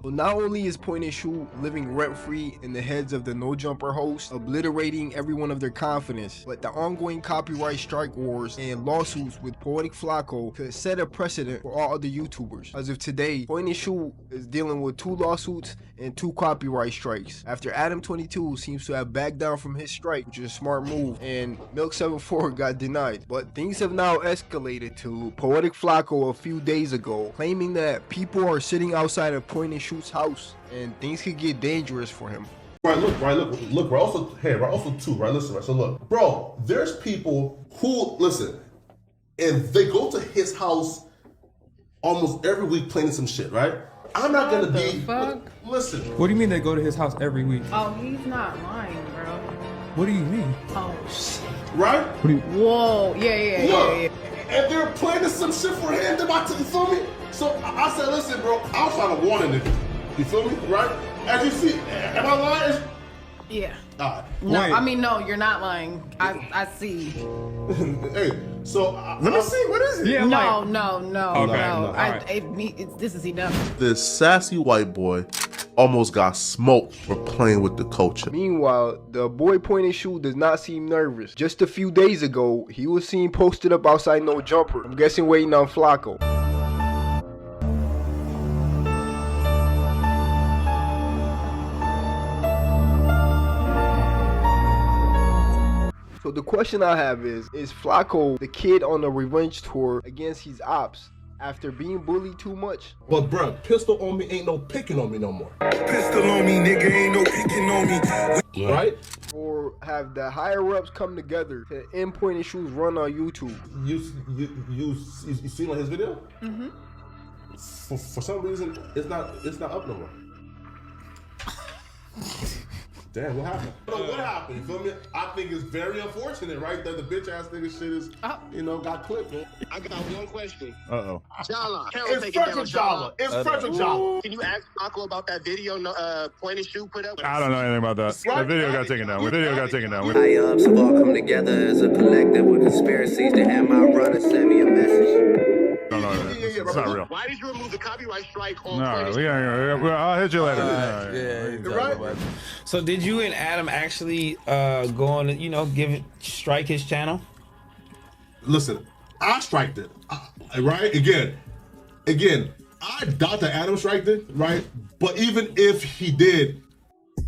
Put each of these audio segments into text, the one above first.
But not only is Point and Shoot living rent-free in the heads of the No Jumper hosts, obliterating every one of their confidence, but the ongoing copyright strike wars and lawsuits with Poetik Flakko could set a precedent for all other YouTubers. As of today, Point and Shoot is dealing with 2 lawsuits and 2 copyright strikes. After Adam22 seems to have backed down from his strike, which is a smart move, and Milk74 got denied. But things have now escalated to Poetik Flakko a few days ago, claiming that people are sitting outside of Point and Shoot's house, and things could get dangerous for him. Look, we're also too, right? Listen, right? So look, bro, there's people who, listen, and they go to his house almost every week planning some shit, right? I'm not gonna be, listen. What do you mean they go to his house every week? Oh, he's not lying, bro. What do you mean? Oh, shit. Right? Whoa, yeah. And they're planning some shit for him, you feel me? So I said, listen, bro, I'm trying to warn him. You feel me? Right? As you see, am I lying? Yeah. Alright. No, I mean, no, you're not lying. I see. Hey, so let me see. What is it? Yeah, no. Okay. This is enough. This sassy white boy almost got smoked for playing with the culture. Meanwhile, the boy Point and Shoot does not seem nervous. Just a few days ago, he was seen posted up outside No Jumper. I'm guessing waiting on Flakko. So the question I have is Flakko the kid on a revenge tour against his ops after being bullied too much? But bruh, pistol on me ain't no picking on me no more. Pistol on me, nigga, ain't no picking on me. Right? Or have the higher ups come together to end Point and Shoot's run on YouTube? You seen on his video? Mm-hmm. For some reason, it's not up no more. Damn, what happened? What happened? You feel me? I think it's very unfortunate, right? That the bitch ass nigga shit is, got clipped, man. I got one question. Uh-oh. Jala. It's Frederick Jala. It's Frederick Jala. Can you ask Flakko about that video Point and Shoot put up? I don't know anything about that. The video got taken down. The video got taken down. High ups have all come together as a collective with conspiracies to have my brother send me a message. No, it's not real. Why did you remove the copyright strike on No, I'll hit you later. Yeah, right. So did you and Adam actually go on and, strike his channel? Listen, I striked it. Right? Again, I doubt that Adam striked it, right? But even if he did,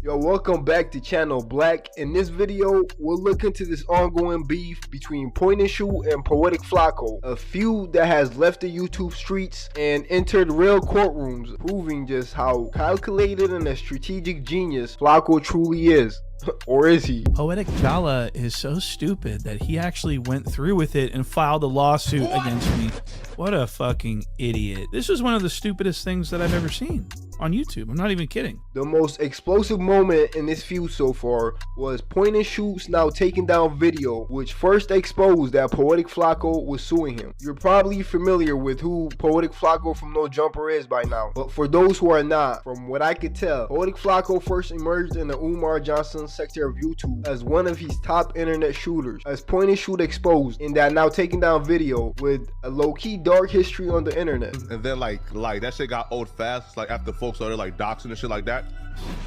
Yo, welcome back to Channel Black. In this video, we'll look into this ongoing beef between Point and Shoot and Poetik Flakko, a feud that has left the YouTube streets and entered real courtrooms, proving just how calculated and a strategic genius Flakko truly is. Or is he? Poetik Jala is so stupid that he actually went through with it and filed a lawsuit against me. What a fucking idiot. This was one of the stupidest things that I've ever seen on YouTube. I'm not even kidding. The most explosive moment in this feud so far was Point and Shoot's now taking down video, which first exposed that Poetik Flakko was suing him. You're probably familiar with who Poetik Flakko from No Jumper is by now, but for those who are not, from what I could tell, Poetik Flakko first emerged in the Umar Johnson sector of YouTube as one of his top internet shooters, as Point and Shoot exposed in that now taking down video with a low-key dark history on the internet. And then like that shit got old fast, like after folks started like doxing and shit like that.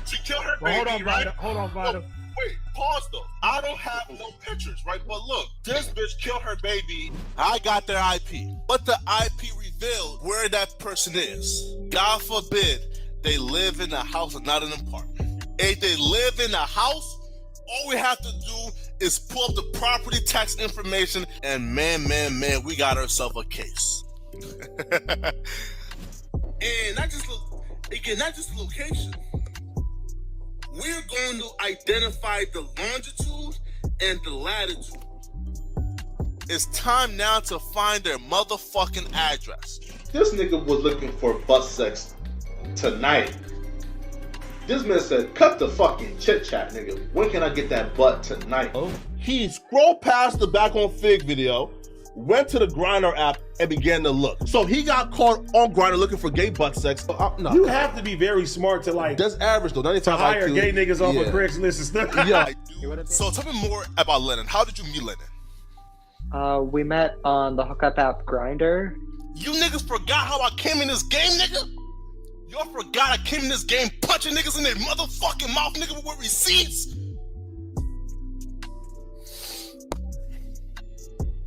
She killed her baby, right? Hold on, Vita. Wait, pause though. I don't have no pictures, right? But look, this bitch killed her baby. I got their IP. But the IP revealed where that person is. God forbid they live in a house and not an apartment. If they live in a house, all we have to do is pull up the property tax information and man, we got ourselves a case. And not just the location. We're going to identify the longitude and the latitude. It's time now to find their motherfucking address. This nigga was looking for butt sex tonight. This man said, cut the fucking chit chat, nigga. When can I get that butt tonight? Oh. He scrolled past the Back on Fig video, went to the Grindr app, and began to look. So he got caught on Grindr looking for gay butt sex. No. You have to be very smart to that's average though. To hire gay niggas off of Craigslist and stuff. Yeah. So tell me more about Lennon. How did you meet Lennon? We met on the hookup app Grindr. You niggas forgot how I came in this game, nigga? Y'all forgot I came in this game punching niggas in their motherfucking mouth, nigga, with receipts.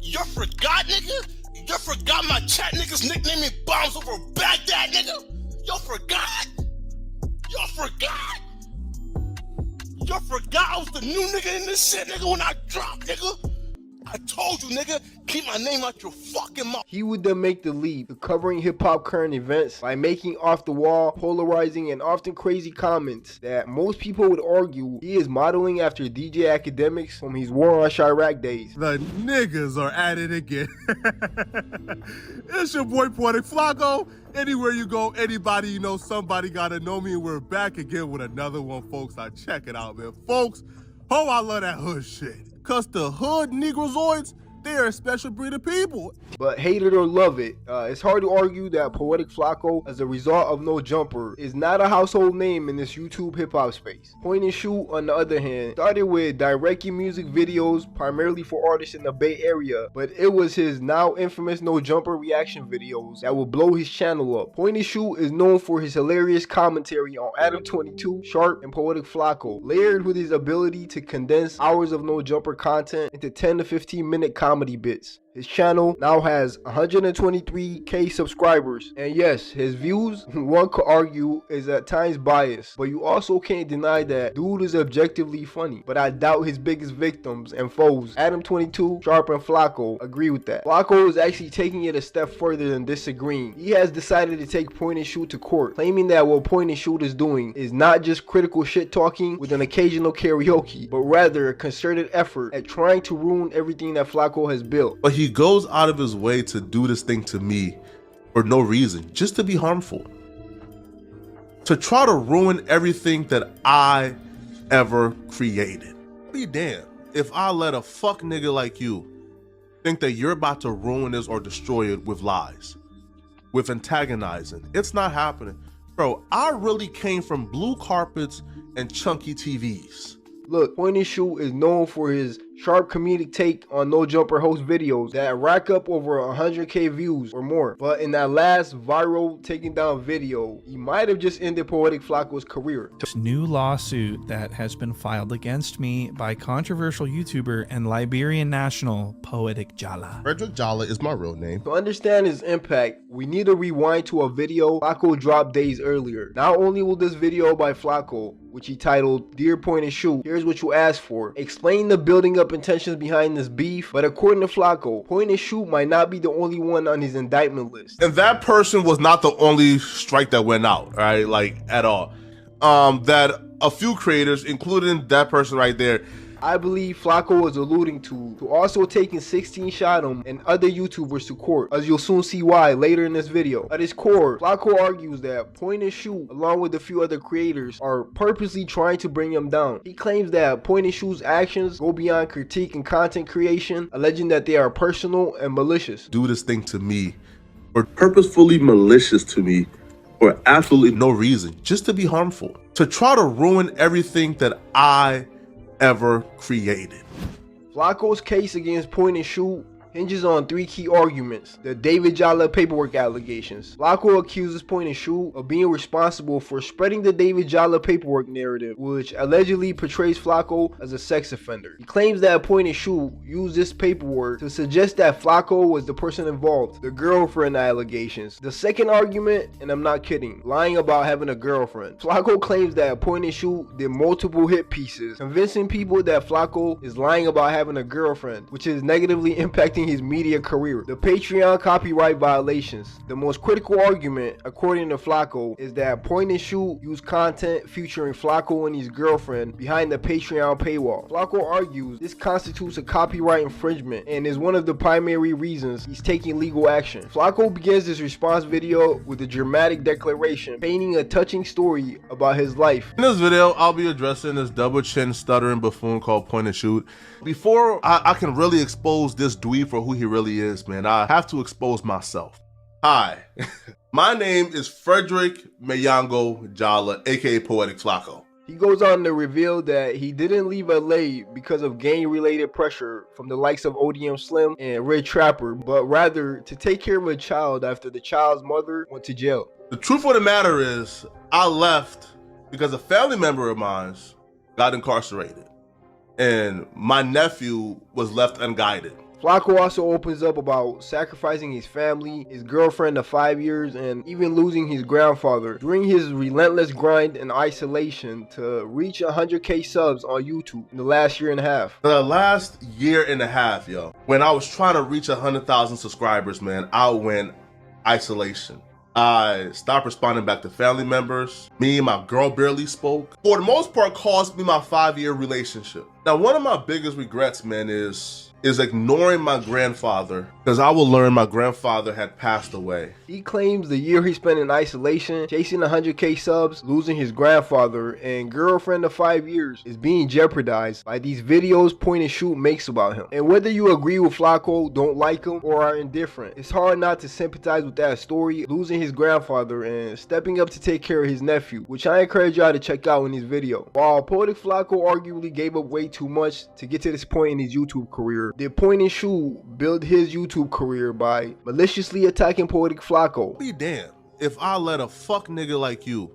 Y'all forgot, nigga? Y'all forgot my chat niggas nicknaming bombs over Baghdad, nigga? Y'all forgot? Y'all forgot? Y'all forgot I was the new nigga in this shit, nigga, when I dropped, nigga? I told you, nigga, keep my name out your fucking mouth. He would then make the leap to covering hip-hop current events by making off-the-wall, polarizing, and often crazy comments that most people would argue he is modeling after DJ Academics from his War on Chirac days. The niggas are at it again. It's your boy Poetik Flakko. Anywhere you go, anybody you know, somebody gotta know me, and we're back again with another one, folks. I check it out, man. Folks, oh, I love that hood shit. Cause the hood Negrozoids, they're a special breed of people. But hate it or love it, it's hard to argue that Poetik Flakko, as a result of No Jumper, is not a household name in this YouTube hip-hop space. Point and Shoot, on the other hand, started with directing music videos primarily for artists in the Bay Area, but it was his now infamous No Jumper reaction videos that would blow his channel up. Point and Shoot is known for his hilarious commentary on Adam 22, Sharp, and Poetik Flakko, layered with his ability to condense hours of No Jumper content into 10 to 15 minute comedy bits. His channel now has 123k subscribers, and yes, his views, one could argue, is at times biased, but you also can't deny that dude is objectively funny. But I doubt his biggest victims and foes, Adam 22, Sharp, and Flakko, agree with that. Flakko is actually taking it a step further than disagreeing. He has decided to take Point and Shoot to court, claiming that what Point and Shoot is doing is not just critical shit talking with an occasional karaoke, but rather a concerted effort at trying to ruin everything that Flakko has built. But he goes out of his way to do this thing to me for no reason, just to be harmful. To try to ruin everything that I ever created. Be damned if I let a fuck nigga like you think that you're about to ruin this or destroy it with lies, with antagonizing. It's not happening. Bro, I really came from blue carpets and chunky TVs. Look, Point and Shoot is known for his sharp comedic take on No Jumper host videos that rack up over 100k views or more. But in that last viral taking down video, he might have just ended Poetik Flakko's career. This new lawsuit that has been filed against me by controversial YouTuber and Liberian national Poetik Jala. Frederick Jala is my real name. To understand his impact, we need to rewind to a video Flakko dropped days earlier. Not only will this video by Flakko, which he titled Dear Point and Shoot, Here's What You Asked For, explain the building up intentions behind this beef, but according to Flakko, Point and Shoot might not be the only one on his indictment list. And that person was not the only strike that went out, right? Like, at all. That a few creators, including that person right there, I believe Flakko was alluding to also taking 16 Shot Him and other YouTubers to court, as you'll soon see why later in this video. At its core, Flakko argues that Point and Shoot, along with a few other creators, are purposely trying to bring him down. He claims that Point and Shoot's actions go beyond critique and content creation, alleging that they are personal and malicious. Do this thing to me, or purposefully malicious to me, for absolutely no reason, just to be harmful. To try to ruin everything that I ever created. Flakko's case against Point and Shoot hinges on three key arguments. The David Jala paperwork allegations. Flakko accuses Point and Shoot of being responsible for spreading the David Jala paperwork narrative, which allegedly portrays Flakko as a sex offender. He claims that Point and Shoot used this paperwork to suggest that Flakko was the person involved, the girlfriend allegations. The second argument, and I'm not kidding, lying about having a girlfriend. Flakko claims that Point and Shoot did multiple hit pieces, convincing people that Flakko is lying about having a girlfriend, which is negatively impacting his media career. The Patreon copyright violations. The most critical argument, according to Flakko, is that Point and Shoot used content featuring Flakko and his girlfriend behind the Patreon paywall. Flakko argues this constitutes a copyright infringement and is one of the primary reasons he's taking legal action. Flakko begins his response video with a dramatic declaration, painting a touching story about his life. In this video, I'll be addressing this double chin stuttering buffoon called Point and Shoot. Before I can really expose this dweeb for who he really is, man, I have to expose myself. Hi, my name is Frederick Mayango Jala, aka Poetik Flakko. He goes on to reveal that he didn't leave LA because of gang-related pressure from the likes of ODM Slim and Red Trapper, but rather to take care of a child after the child's mother went to jail. The truth of the matter is, I left because a family member of mine got incarcerated, and my nephew was left unguided. Flakko also opens up about sacrificing his family, his girlfriend of 5 years, and even losing his grandfather during his relentless grind and isolation to reach 100K subs on YouTube in the last year and a half. The last year and a half, yo, when I was trying to reach 100,000 subscribers, man, I went isolation. I stopped responding back to family members. Me and my girl barely spoke. For the most part, cost me my 5-year relationship. Now, one of my biggest regrets, man, is ignoring my grandfather, because I will learn my grandfather had passed away. He claims the year he spent in isolation, chasing 100K subs, losing his grandfather, and girlfriend of 5 years is being jeopardized by these videos Point and Shoot makes about him. And whether you agree with Flakko, don't like him, or are indifferent, it's hard not to sympathize with that story, losing his grandfather and stepping up to take care of his nephew, which I encourage y'all to check out in this video. While Poetik Flakko arguably gave up way too much to get to this point in his YouTube career, did Point and Shoot build his YouTube career by maliciously attacking Poetik Flakko? Be damned if I let a fuck nigga like you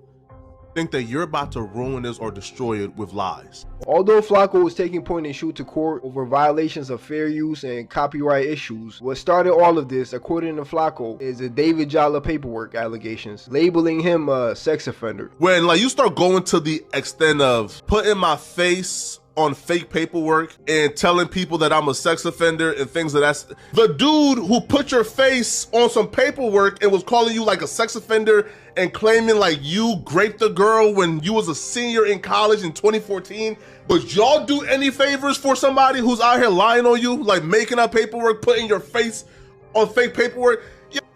think that you're about to ruin this or destroy it with lies. Although Flakko was taking Point and Shoot to court over violations of fair use and copyright issues, what started all of this, according to Flakko, is the David Jala paperwork allegations, labeling him a sex offender. When like you start going to the extent of putting my face on fake paperwork and telling people that I'm a sex offender and things of that. The dude who put your face on some paperwork and was calling you like a sex offender and claiming like you raped a girl when you was a senior in college in 2014. But y'all do any favors for somebody who's out here lying on you, like making up paperwork, putting your face on fake paperwork?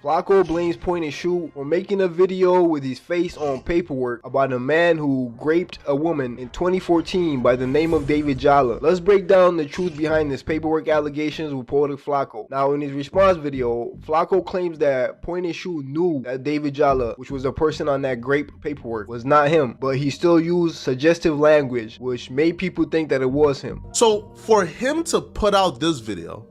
Flakko blames Point and Shoot for making a video with his face on paperwork about a man who raped a woman in 2014 by the name of David Jala. Let's break down the truth behind this paperwork allegations with Poetik Flakko. Now, in his response video, Flakko claims that Point and Shoot knew that David Jala, which was a person on that rape paperwork, was not him, but he still used suggestive language, which made people think that it was him. So for him to put out this video,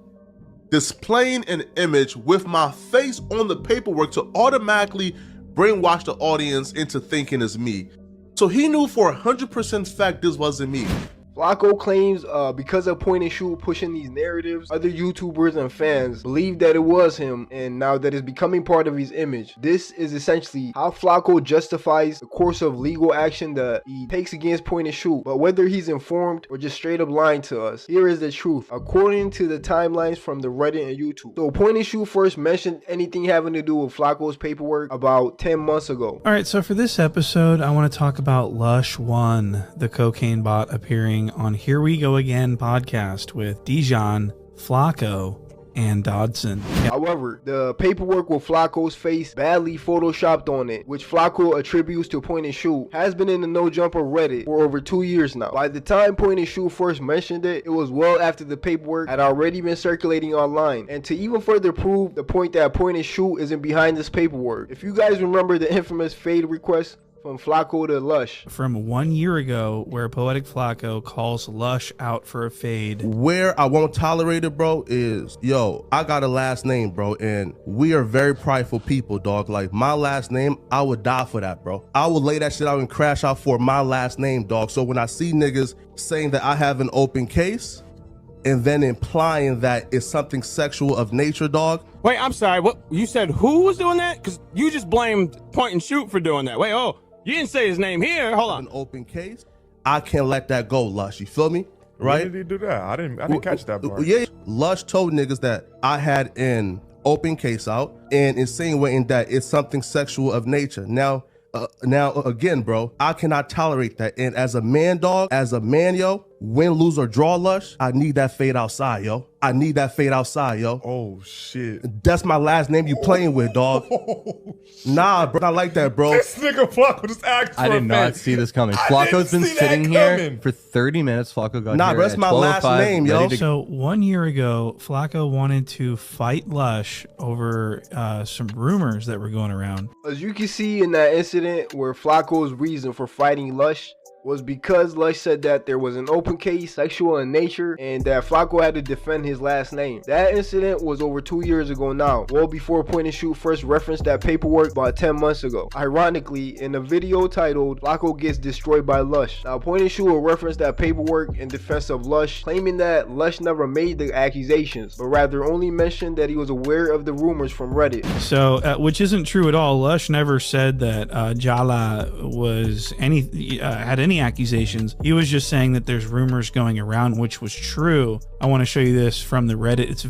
displaying an image with my face on the paperwork to automatically brainwash the audience into thinking it's me. So he knew for 100% fact this wasn't me. Flakko claims because of Point and Shoot pushing these narratives, other YouTubers and fans believe that it was him, and now that it's becoming part of his image. This is essentially how Flakko justifies the course of legal action that he takes against Point and Shoot. But whether he's informed or just straight up lying to us, here is the truth, according to the timelines from the Reddit and YouTube. So Point and Shoot first mentioned anything having to do with Flakko's paperwork about 10 months ago. Alright, so for this episode, I want to talk about Lush One, the cocaine bot appearing on Here We Go Again podcast with Dijon, Flakko, and Dodson. However, the paperwork with Flakko's face badly photoshopped on it, which Flakko attributes to Point and Shoot, has been in the No Jumper Reddit for over 2 years now. By the time Point and Shoot first mentioned it, it was well after the paperwork had already been circulating online. And to even further prove the point that Point and Shoot isn't behind this paperwork, if you guys remember the infamous fade request from Flakko to Lush from 1 year ago, where Poetik Flakko calls Lush out for a fade. Where I won't tolerate it, bro, is, yo, I got a last name, bro, and we are very prideful people, dog. Like, my last name, I would die for that, bro. I would lay that shit out and crash out for my last name, dog. So when I see niggas saying that I have an open case and then implying that it's something sexual of nature, dog. Wait, I'm sorry, what, you said who was doing that? Because you just blamed Point and Shoot for doing that. Wait, oh. You didn't say his name here. Hold on. An open case. I can't let that go, Lush. You feel me? Right? When did he do that? I didn't catch that part. Yeah. Lush told niggas that I had an open case out and insinuating that it's something sexual of nature. Now again, bro, I cannot tolerate that. And as a man, dog, as a man, yo, win, lose, or draw, Lush, I need that fade outside, yo. I need that fade outside, yo. Oh, shit. That's my last name you playing with, dog. Nah, bro, I like that, bro. This nigga Flakko just asked for I did not see this coming. Flakko's been sitting here for 30 minutes. Flakko got nah, here bro, that's my last name, yo. So 1 year ago, Flakko wanted to fight Lush over some rumors that were going around. As you can see in that incident where Flakko's reason for fighting Lush was because Lush said that there was an open case, sexual in nature, and that Flakko had to defend his last name. That incident was over 2 years ago now, well before Point and Shoot first referenced that paperwork about 10 months ago. Ironically, in a video titled Flakko Gets Destroyed by Lush. Now, Point and Shoot will reference that paperwork in defense of Lush, claiming that Lush never made the accusations, but rather only mentioned that he was aware of the rumors from Reddit. So, which isn't true at all. Lush never said that Jala was had any accusations. He was just saying that there's rumors going around, which was true. I want to show you this from the Reddit. It's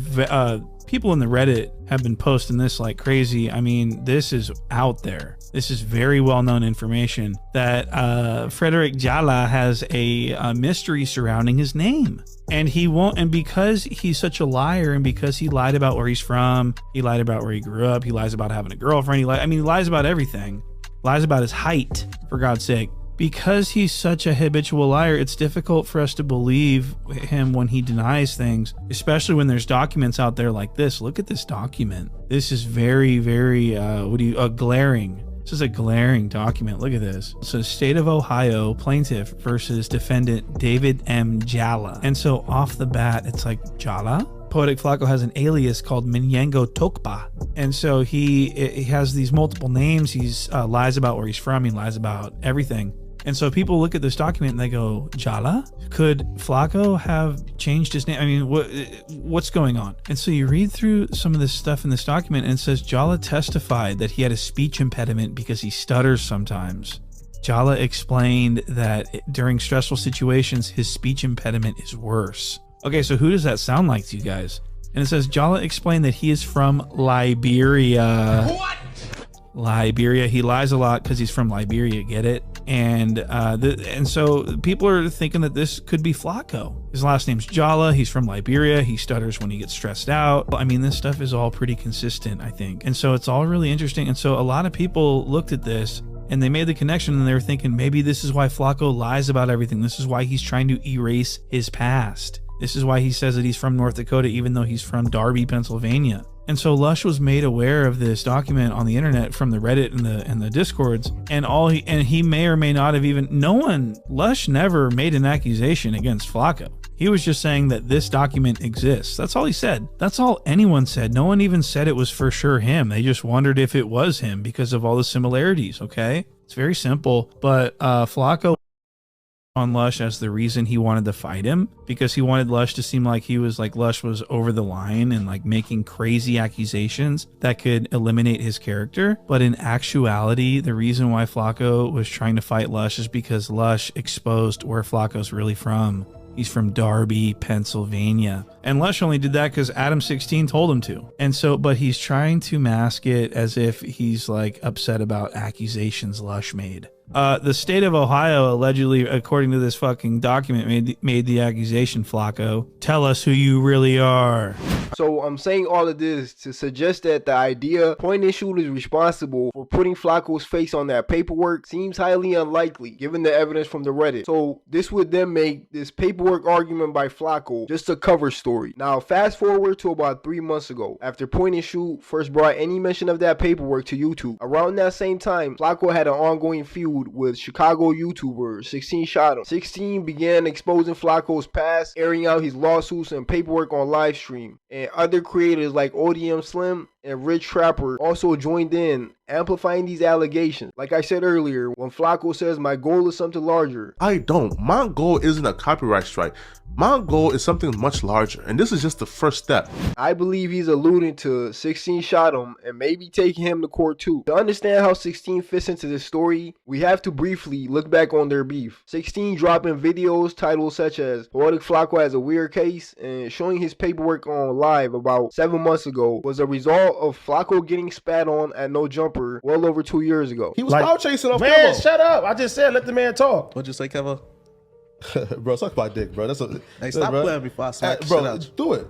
people in the Reddit have been posting this like crazy. I mean, this is out there. This is very well-known information that Frederick Jala has a mystery surrounding his name. And he won't, and because he's such a liar, and because he lied about where he's from, he lied about where he grew up, he lies about having a girlfriend, he lies about everything. Lies about his height, for God's sake. Because he's such a habitual liar, it's difficult for us to believe him when he denies things, especially when there's documents out there like this. Look at this document. This is very, very, glaring. This is a glaring document. Look at this. So State of Ohio plaintiff versus defendant David M. Jala. And so off the bat, it's like, Jala? Poetik Flakko has an alias called Minyengo Tokpa. And so he has these multiple names. He's lies about where he's from. He lies about everything. And so people look at this document and they go, Jala? Could Flakko have changed his name? I mean, what's going on? And so you read through some of this stuff in this document and it says Jala testified that he had a speech impediment because he stutters sometimes. Jala explained that during stressful situations, his speech impediment is worse. Okay, so who does that sound like to you guys? And it says Jala explained that he is from Liberia. What? Liberia. He lies a lot because he's from Liberia. Get it? And so people are thinking that this could be Flakko. His last name's Jala. He's from Liberia. He stutters when he gets stressed out. I mean, this stuff is all pretty consistent, I think. And so it's all really interesting. And so a lot of people looked at this and they made the connection and they were thinking maybe this is why Flakko lies about everything. This is why he's trying to erase his past. This is why he says that he's from North Dakota, even though he's from Darby, Pennsylvania. And so Lush was made aware of this document on the internet from the Reddit and the Discords, and he may or may not have Lush never made an accusation against Flakko. He was just saying that this document exists. That's all he said. That's all anyone said. No one even said it was for sure him. They just wondered if it was him because of all the similarities, okay? It's very simple, but Flakko on Lush as the reason he wanted to fight him, because he wanted Lush to seem like Lush was over the line and like making crazy accusations that could eliminate his character. But in actuality, the reason why Flakko was trying to fight Lush is because Lush exposed where Flakko's really from. He's from Darby, Pennsylvania. And Lush only did that because Adam 16 told him to. And so, but he's trying to mask it as if he's like upset about accusations Lush made. The state of Ohio allegedly, according to this fucking document, made the accusation, Flakko. Tell us who you really are. So I'm saying all of this to suggest that the idea Point and Shoot is responsible for putting Flakko's face on that paperwork seems highly unlikely given the evidence from the Reddit. So this would then make this paperwork argument by Flakko just a cover story. Now fast forward to about 3 months ago, after Point and Shoot first brought any mention of that paperwork to YouTube. Around that same time, Flakko had an ongoing feud with Chicago YouTuber 16 Shot 'Em. 16 began exposing Flakko's past, airing out his lawsuits and paperwork on live stream. And other creators like ODM Slim and Rich Trapper also joined in, amplifying these allegations. Like I said earlier, when Flakko says my goal is something larger. I don't. My goal isn't a copyright strike. My goal is something much larger, and this is just the first step. I believe he's alluding to 16 Shot 'Em and maybe taking him to court too. To understand how 16 fits into this story, we have to briefly look back on their beef. 16 dropping videos titled such as Poetik Flakko has a weird case and showing his paperwork on live about 7 months ago was a result of Flakko getting spat on at No Jumper well over 2 years ago. He was cloud chasing off Man, Kevo. shut up. I just said let the man talk. What'd you say, Kevo? Bro, suck my dick, bro. That's a Hey, stop playing before I smack the bro, shit out you. do it.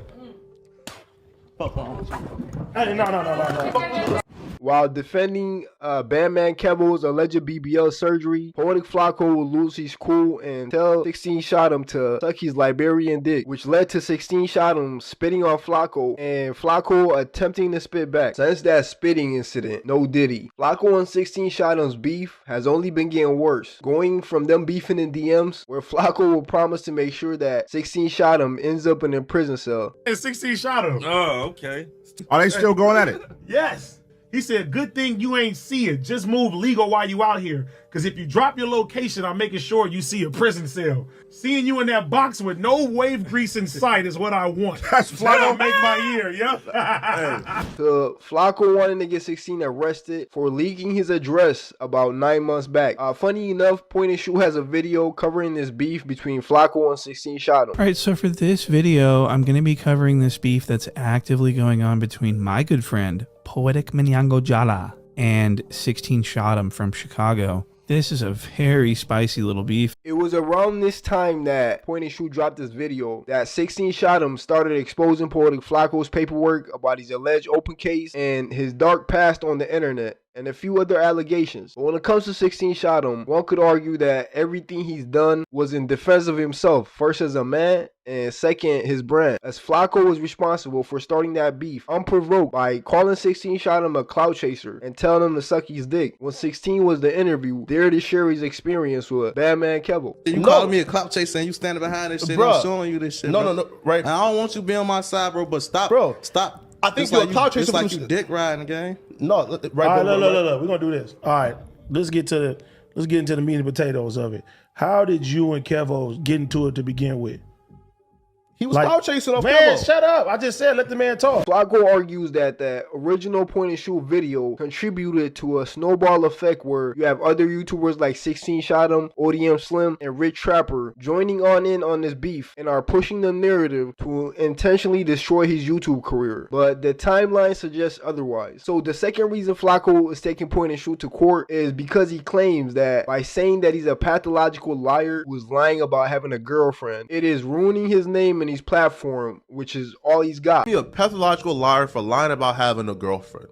Hey, no. While defending Bandman Kevo's alleged BBL surgery, Poetik Flakko will lose his cool and tell 16 shot him to suck his Liberian dick, which led to 16 shot him spitting on Flakko and Flakko attempting to spit back. Since that spitting incident, no diddy. Flakko and 16 shot him's beef has only been getting worse, going from them beefing in DMs where Flakko will promise to make sure that 16 shot him ends up in a prison cell. And 16 shot him. Oh, okay. Are they still going at it? Yes. He said, good thing you ain't see it. Just move legal while you out here. Because if you drop your location, I'm making sure you see a prison cell. Seeing you in that box with no wave grease in sight is what I want. That's Flakko. Make my year, yeah? So Flakko wanting to get 16 arrested for leaking his address about 9 months back. Funny enough, Point and Shoot has a video covering this beef between Flakko and 16 shot him. All right, so for this video, I'm going to be covering this beef that's actively going on between my good friend, Poetik Minyango Jala, and 16 shot him from Chicago. This is a very spicy little beef. It was around this time that Point and Shoot dropped this video that 16 shot him started exposing Poetik Flakko's paperwork about his alleged open case and his dark past on the internet, and a few other allegations. But when it comes to 16 shot him, one could argue that everything he's done was in defense of himself, first as a man, and second, his brand, as Flakko was responsible for starting that beef unprovoked by calling 16 shot him a clout chaser and telling him to suck his dick. When 16 was the interview, there to share his experience with Bandman Kevo. You calling me a clout chaser and you standing behind this shit. I'm showing you this shit. No, right. I don't want you to be on my side, bro, but stop. Bro, stop. I think you're a clout chaser. It's like you dick riding, gang. No, right. All right, look. We're gonna do this. All right, let's get into the meat and potatoes of it. How did you and Kevo get into it to begin with? He was clout chasing off Man, Kevo. shut up. I just said let the man talk. Flakko argues that the original Point and Shoot video contributed to a snowball effect where you have other YouTubers like 16 shot him, ODM Slim, and Rich Trapper joining in on this beef and are pushing the narrative to intentionally destroy his YouTube career. But the timeline suggests otherwise. So the second reason Flakko is taking Point and Shoot to court is because he claims that by saying that he's a pathological liar who is lying about having a girlfriend, it is ruining his name and his platform, which is all he's got. Be a pathological liar for lying about having a girlfriend.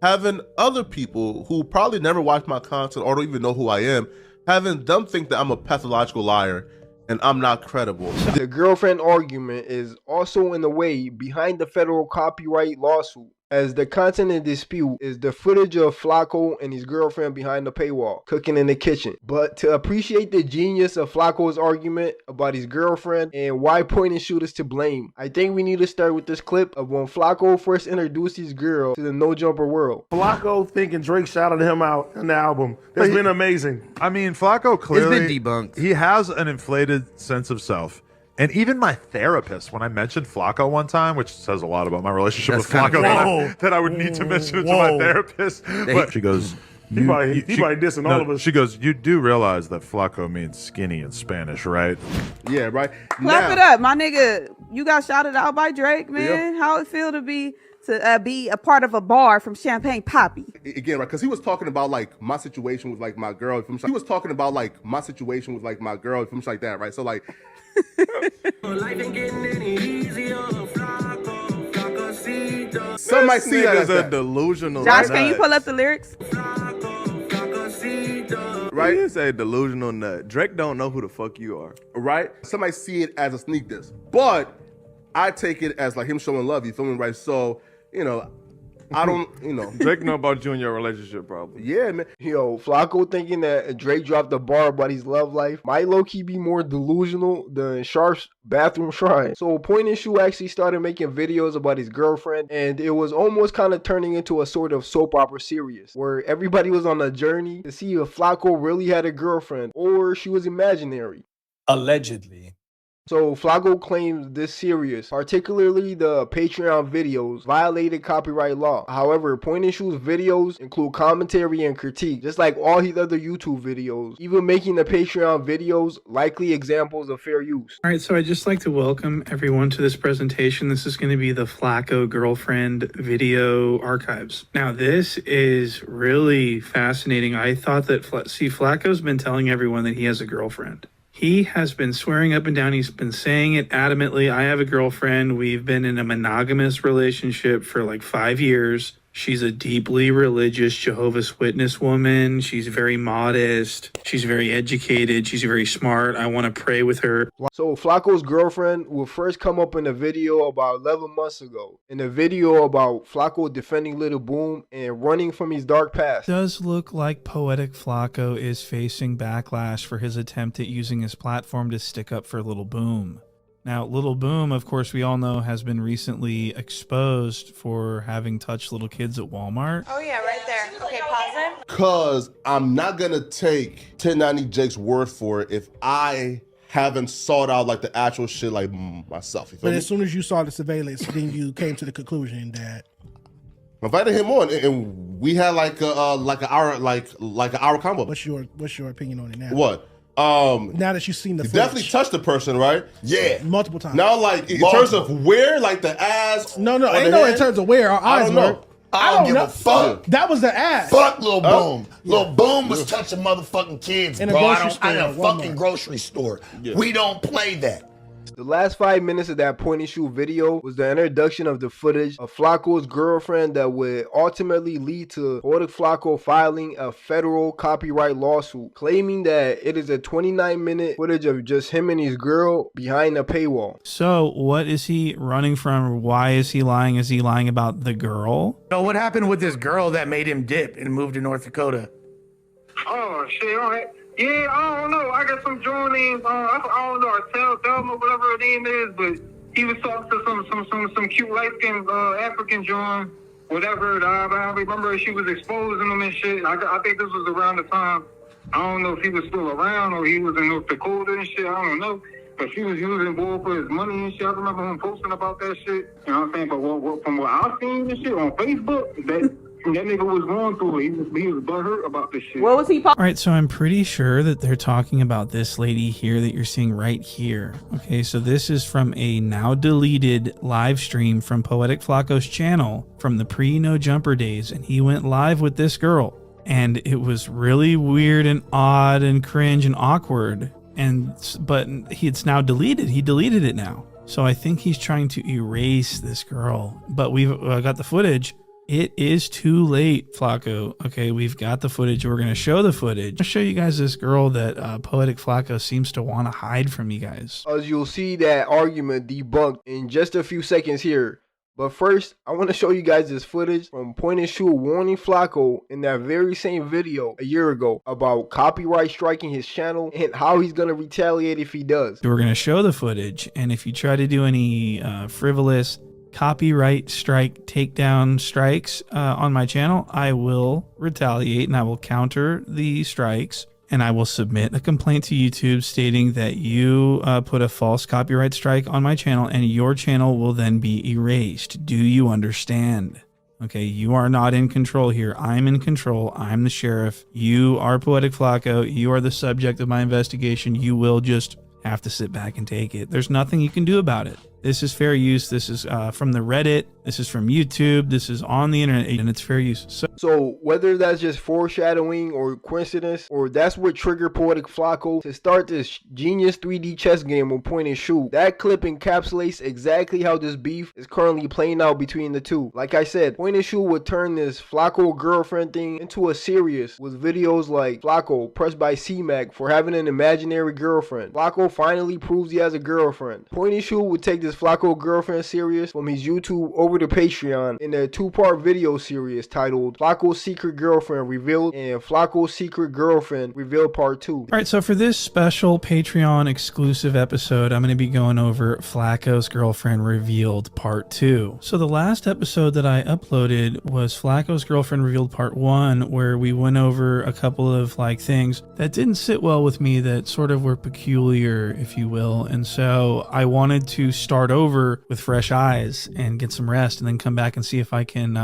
Having other people who probably never watch my content or don't even know who I am, having them think that I'm a pathological liar and I'm not credible. The girlfriend argument is also in the way behind the federal copyright lawsuit, as the content in dispute is the footage of Flakko and his girlfriend behind the paywall, cooking in the kitchen. But to appreciate the genius of Flakko's argument about his girlfriend and why Point and Shoot is to blame, I think we need to start with this clip of when Flakko first introduced his girl to the No Jumper world. Flakko thinking Drake shouted him out in the album. It's been amazing. I mean, Flakko clearly, it's been debunked. He has an inflated sense of self. And even my therapist, when I mentioned Flakko one time, which says a lot about my relationship with Flakko, that I would need to mention it to my therapist. But she goes, he probably dissing all of us. She goes, you do realize that Flakko means skinny in Spanish, right? Yeah, right. Clap it up, my nigga. You got shouted out by Drake, man. How it feel to be a part of a bar from Champagne Poppy? Again, right? Because he was talking about like my situation with like my girl. He was talking about like my situation with like my girl, from like that, right? So like. Life ain't getting any easier. Flakko, some might see that as a delusional. Josh, can you pull up the lyrics? Right? He is a delusional nut. Drake don't know who the fuck you are. Right? Some might see it as a sneak diss, but I take it as like him showing love. You feel me? Right? So, you know, I don't, you know. Drake know about you and your relationship problem. Yeah, man. Yo, Flakko thinking that Drake dropped the bar about his love life might low-key be more delusional than Sharp's bathroom shrine. So Point and Shoot actually started making videos about his girlfriend, and it was almost kind of turning into a sort of soap opera series where everybody was on a journey to see if Flakko really had a girlfriend or she was imaginary. Allegedly. So Flakko claims this series, particularly the Patreon videos, violated copyright law. However, Point and Shoot's videos include commentary and critique, just like all his other YouTube videos, even making the Patreon videos likely examples of fair use. All right, so I'd just like to welcome everyone to this presentation. This is going to be the Flakko girlfriend video archives. Now, this is really fascinating. I thought that, Flakko's been telling everyone that he has a girlfriend. He has been swearing up and down. He's been saying it adamantly. I have a girlfriend. We've been in a monogamous relationship for like 5 years. She's a deeply religious Jehovah's Witness woman. She's very modest. She's very educated. She's very smart. I want to pray with her. So Flakko's girlfriend will first come up in a video about 11 months ago. In a video about Flakko defending Little Boom and running from his dark past. Does look like Poetik Flakko is facing backlash for his attempt at using his platform to stick up for Little Boom. Now, Little Boom, of course, we all know has been recently exposed for having touched little kids at Walmart. Oh yeah, right there. Okay, pause it. Cause I'm not gonna take 1090 Jake's word for it if I haven't sought out like the actual shit like myself. You feel But me? as soon as you saw the surveillance, then you came to the conclusion that I invited him on, and we had like an hour combo. What's your opinion on it now? What? Now that you've seen the you footage. definitely touched the person, right? Yeah, multiple times. Now, like in terms of where, like the ass. No, or ain't the no head? in terms of where our I eyes don't were. know. I don't give a fuck. That was the ass. Fuck Lil Boom. Lil Boom was touching motherfucking kids, In a bro. grocery store, In a Walmart. fucking grocery store. Yeah. We don't play that. The last 5 minutes of that point and shoot video was the introduction of the footage of Flakko's girlfriend that would ultimately lead to Poetik Flakko filing a federal copyright lawsuit, claiming that it is a 29-minute footage of just him and his girl behind a paywall. So what is he running from? Why is he lying? Is he lying about the girl? So what happened with this girl that made him dip and move to North Dakota? Oh shit! All right. Yeah, I don't know. I got some joint names. I don't know. Thelma, whatever her name is, but he was talking to some cute light skinned African joint, whatever. I remember she was exposing him and shit. I think this was around the time. I don't know if he was still around or he was in North Dakota and shit. I don't know. But she was using bull for his money and shit. I remember him posting about that shit. You know what I'm saying? But from what I've seen and shit on Facebook, that nigga was going through it. He was butthurt about this shit. What was he? All right, so I'm pretty sure that they're talking about this lady here that you're seeing right here. Okay, so this is from a now deleted live stream from Poetik Flakko's channel from the pre-No Jumper days, and he went live with this girl. And it was really weird and odd and cringe and awkward. But it's now deleted. He deleted it now. So I think he's trying to erase this girl. But we've got the footage. It is too late, Flakko. Okay, we've got the footage. We're going to show the footage. I'll show you guys this girl that Poetik Flakko seems to want to hide from you guys. As you'll see that argument debunked in just a few seconds here. But first, I want to show you guys this footage from Point and Shoot warning Flakko in that very same video a year ago about copyright striking his channel and how he's going to retaliate if he does. We're going to show the footage, and if you try to do any frivolous copyright strike takedown strikes on my channel, I will retaliate and I will counter the strikes, and I will submit a complaint to YouTube stating that you put a false copyright strike on my channel, and your channel will then be erased. Do you understand? Okay, you are not in control here. I'm in control. I'm the sheriff. You are Poetik Flakko. You are the subject of my investigation. You will just have to sit back and take it. There's nothing you can do about it. This is fair use. This is from the Reddit. This is from YouTube. This is on the internet, and it's fair use. So whether that's just foreshadowing or coincidence, or that's what triggered Poetik Flakko to start this genius 3D chess game on Point and Shoot, that clip encapsulates exactly how this beef is currently playing out between the two. Like I said, Point and Shoot would turn this Flakko girlfriend thing into a serious with videos like Flakko pressed by C-Mac for having an imaginary girlfriend. Flakko finally proves he has a girlfriend. Point and Shoot would take this Flakko girlfriend serious from his YouTube over to Patreon in a 2-part video series titled Flakko's Secret Girlfriend Revealed and Flakko's Secret Girlfriend Revealed Part 2. All right, so for this special Patreon exclusive episode, I'm going to be going over Flakko's Girlfriend Revealed Part 2. So the last episode that I uploaded was Flakko's Girlfriend Revealed Part 1, where we went over a couple of things that didn't sit well with me, that sort of were peculiar, if you will. And so I wanted to start over with fresh eyes and get some rest, and then come back and see if I can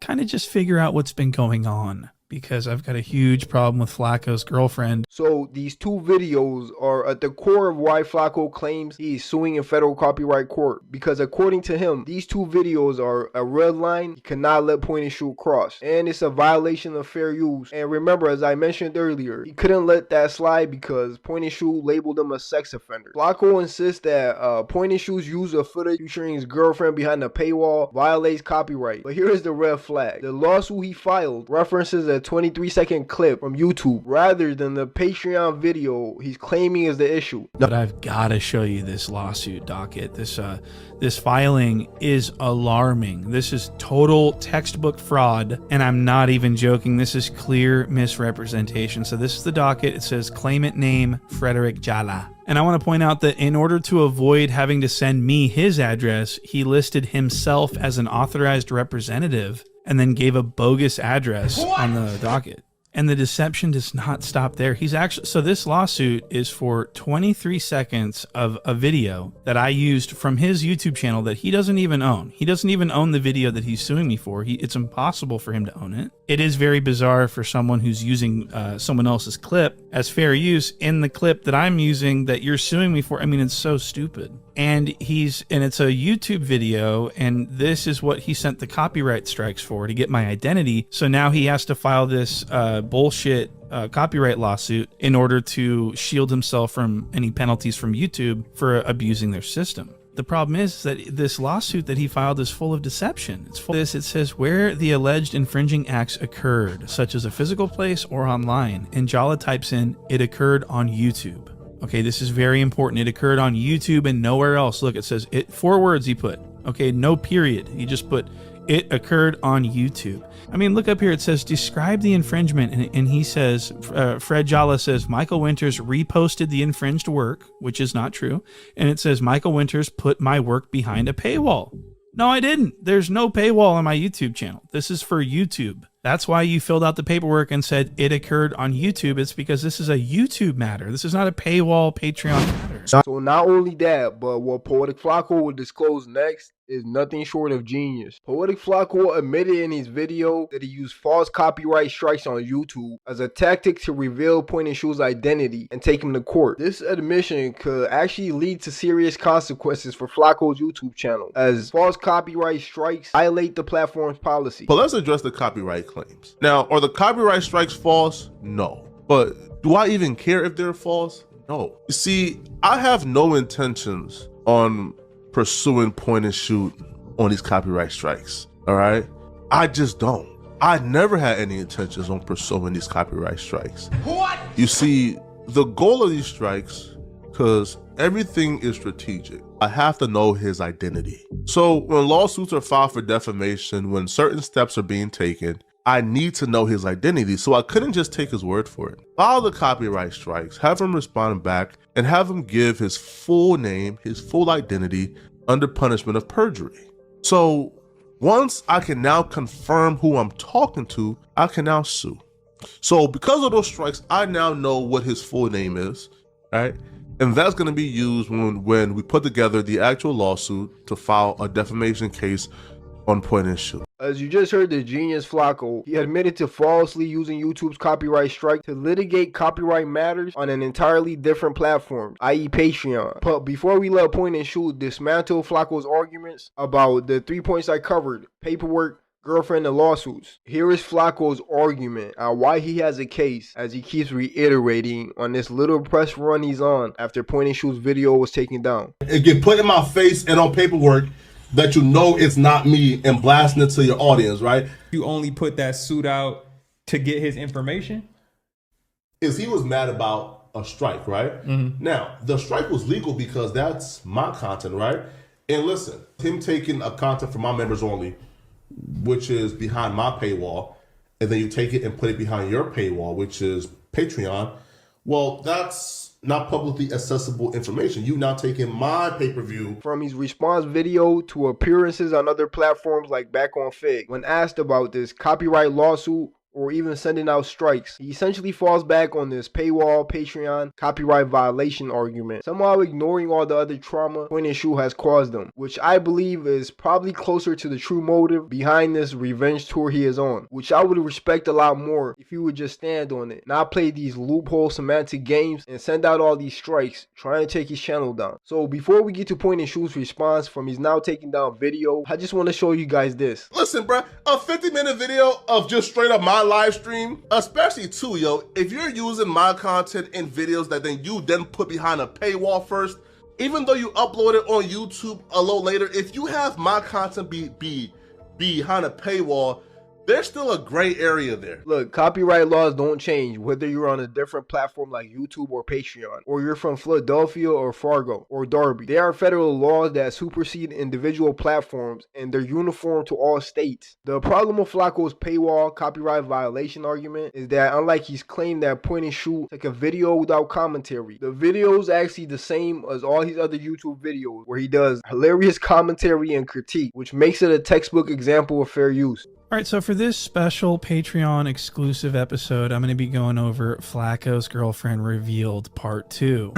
kind of just figure out what's been going on. because I've got a huge problem with Flacco's girlfriend. So these two videos are at the core of why Flakko claims he is suing in federal copyright court, because according to him, these two videos are a red line he cannot let point and shoot cross, and it's a violation of fair use. And remember, as I mentioned earlier, he couldn't let that slide because point and shoot labeled him a sex offender. Flakko insists that point and shoot's use of footage featuring his girlfriend behind the paywall violates copyright. But here is the red flag. The lawsuit he filed references a 23-second clip from YouTube rather than the Patreon video he's claiming is the issue. But I've got to show you this lawsuit docket. This filing is alarming. This is total textbook fraud, and I'm not even joking. This is clear misrepresentation. So this is the docket. It says claimant name Frederick Jala. And I want to point out that in order to avoid having to send me his address, he listed himself as an authorized representative and then gave a bogus address on the docket. And the deception does not stop there. So this lawsuit is for 23 seconds of a video that I used from his YouTube channel that he doesn't even own. He doesn't even own the video that he's suing me for. It's impossible for him to own it. It is very bizarre for someone who's using someone else's clip as fair use in the clip that I'm using that you're suing me for. I mean, it's so stupid. And it's a YouTube video, and this is what he sent the copyright strikes for, to get my identity. So now he has to file this bullshit copyright lawsuit in order to shield himself from any penalties from YouTube for abusing their system. The problem is that this lawsuit that he filed is full of deception. It's full of this. It says where the alleged infringing acts occurred, such as a physical place or online. And Jala types in, it occurred on YouTube. Okay, this is very important. It occurred on YouTube and nowhere else. Look, it says it. 4 words he put. Okay, no period. He just put it occurred on YouTube. I mean, look up here. It says describe the infringement, and he says Fred Jala says Michael Winters reposted the infringed work, which is not true, and it says Michael Winters put my work behind a paywall. No, I didn't. There's no paywall on my YouTube channel. This is for YouTube. That's why you filled out the paperwork and said it occurred on YouTube. It's because this is a YouTube matter. This is not a paywall Patreon matter. So not only that, but what Poetik Flakko will disclose next is nothing short of genius. Poetik Flakko admitted in his video that he used false copyright strikes on YouTube as a tactic to reveal Point and Shoot's identity and take him to court. This admission could actually lead to serious consequences for Flakko's YouTube channel, as false copyright strikes violate the platform's policy. But let's address the copyright claims. Now, are the copyright strikes false? No. But do I even care if they're false? No. You see, I have no intentions on pursuing Point and Shoot on these copyright strikes. All right? I just don't. I never had any intentions on pursuing these copyright strikes. What? You see, the goal of these strikes, because everything is strategic, I have to know his identity. So when lawsuits are filed for defamation, when certain steps are being taken, I need to know his identity, so I couldn't just take his word for it. File the copyright strikes, have him respond back, and have him give his full name, his full identity, under punishment of perjury. So once I can now confirm who I'm talking to, I can now sue. So because of those strikes, I now know what his full name is, right? And that's going to be used when we put together the actual lawsuit to file a defamation case on Point and Shoot. As you just heard the genius Flakko, he admitted to falsely using YouTube's copyright strike to litigate copyright matters on an entirely different platform, i.e. Patreon. But before we let Point and Shoot dismantle Flakko's arguments about the 3 points I covered, paperwork, girlfriend, and lawsuits, here is Flakko's argument on why he has a case, as he keeps reiterating on this little press run he's on after Point and Shoot's video was taken down. It get put in my face and on paperwork that you know it's not me, and blasting it to your audience, right? You only put that suit out to get his information? Is he was mad about a strike, right? Mm-hmm. Now, the strike was legal because that's my content, right? And listen, him taking a content from my members only, which is behind my paywall, and then you take it and put it behind your paywall, which is Patreon, well, that's not publicly accessible information. You now taking my pay-per-view. From his response video to appearances on other platforms like Back on Fig, when asked about this copyright lawsuit or even sending out strikes. He essentially falls back on this paywall, Patreon, copyright violation argument, somehow ignoring all the other trauma Point and Shoot has caused him, which I believe is probably closer to the true motive behind this revenge tour he is on, which I would respect a lot more if he would just stand on it, not play these loophole semantic games and send out all these strikes trying to take his channel down. So before we get to Point and Shoot's response from his now taking down video, I just want to show you guys this. Listen, bruh, a 50-minute video of just straight up my live stream, especially too, yo, if you're using my content in videos that you put behind a paywall first, even though you upload it on YouTube a little later, if you have my content be behind a paywall, there's still a gray area there. Look, copyright laws don't change whether you're on a different platform like YouTube or Patreon, or you're from Philadelphia or Fargo or Darby. They are federal laws that supersede individual platforms, and they're uniform to all states. The problem with Flakko's paywall copyright violation argument is that unlike his claim that Point and Shoot took a video without commentary, the video is actually the same as all his other YouTube videos where he does hilarious commentary and critique, which makes it a textbook example of fair use. All right, so for this special Patreon exclusive episode, I'm going to be going over Flakko's Girlfriend Revealed Part 2.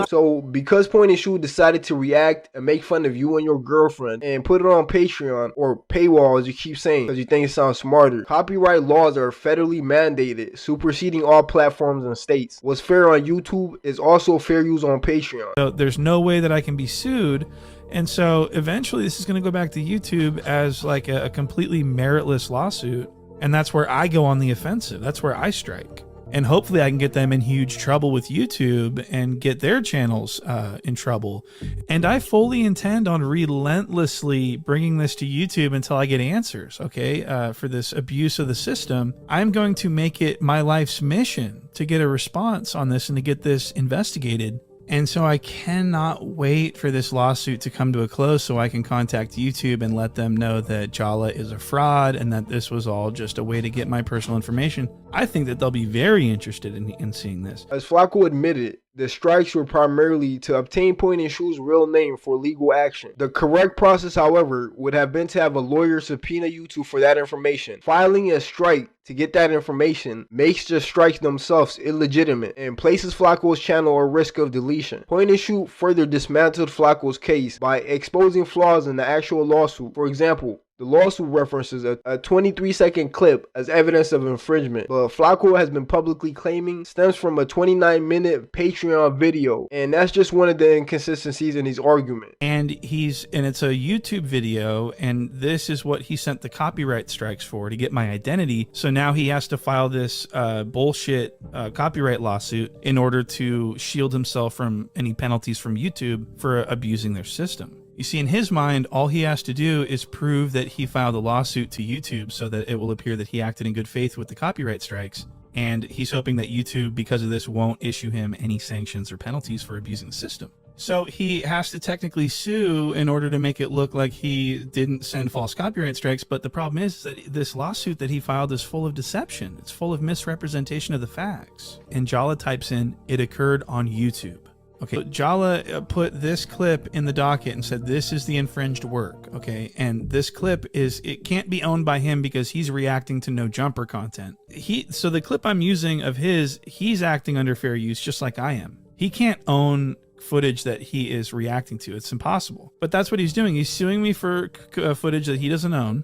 So because Point and Shoot decided to react and make fun of you and your girlfriend and put it on Patreon, or paywall as you keep saying because you think it sounds smarter, copyright laws are federally mandated, superseding all platforms and states. What's fair on YouTube is also fair use on Patreon. So there's no way that I can be sued. And so eventually this is going to go back to YouTube as like a completely meritless lawsuit. And that's where I go on the offensive. That's where I strike. And hopefully I can get them in huge trouble with YouTube and get their channels in trouble. And I fully intend on relentlessly bringing this to YouTube until I get answers, okay, for this abuse of the system. I'm going to make it my life's mission to get a response on this and to get this investigated. And so I cannot wait for this lawsuit to come to a close so I can contact YouTube and let them know that Jala is a fraud and that this was all just a way to get my personal information. I think that they'll be very interested in seeing this. As Flakko admitted, the strikes were primarily to obtain Point and Shoot's real name for legal action. The correct process, however, would have been to have a lawyer subpoena YouTube for that information. Filing a strike to get that information makes the strikes themselves illegitimate and places Flakko's channel at risk of deletion. Point and Shoot further dismantled Flakko's case by exposing flaws in the actual lawsuit. For example, the lawsuit references a 23-second clip as evidence of infringement, but Flakko has been publicly claiming stems from a 29-minute Patreon video, and that's just one of the inconsistencies in his argument. And it's a YouTube video, and this is what he sent the copyright strikes for, to get my identity. So now he has to file this bullshit copyright lawsuit in order to shield himself from any penalties from YouTube for abusing their system. You see, in his mind, all he has to do is prove that he filed a lawsuit to YouTube so that it will appear that he acted in good faith with the copyright strikes. And he's hoping that YouTube, because of this, won't issue him any sanctions or penalties for abusing the system. So he has to technically sue in order to make it look like he didn't send false copyright strikes. But the problem is that this lawsuit that he filed is full of deception. It's full of misrepresentation of the facts. And Jala types in, "It occurred on YouTube." Okay, so Jala put this clip in the docket and said this is the infringed work, okay? And this clip it can't be owned by him because he's reacting to no jumper content. So the clip I'm using of he's acting under fair use just like I am. He can't own footage that he is reacting to. It's impossible. But that's what he's doing. He's suing me for footage that he doesn't own.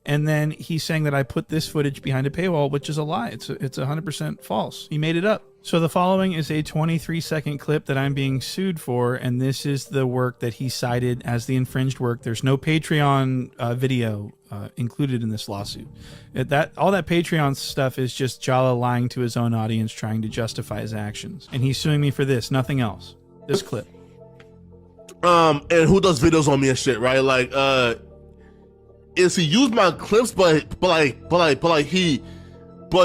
And then he's saying that I put this footage behind a paywall, which is a lie. It's 100% false. He made it up. So the following is a 23-second clip that I'm being sued for, and this is the work that he cited as the infringed work. There's no Patreon video included in this lawsuit. All that Patreon stuff is just Jala lying to his own audience, trying to justify his actions. And he's suing me for this, nothing else. This clip. And who does videos on me and shit, right? Like, is he used my clips, but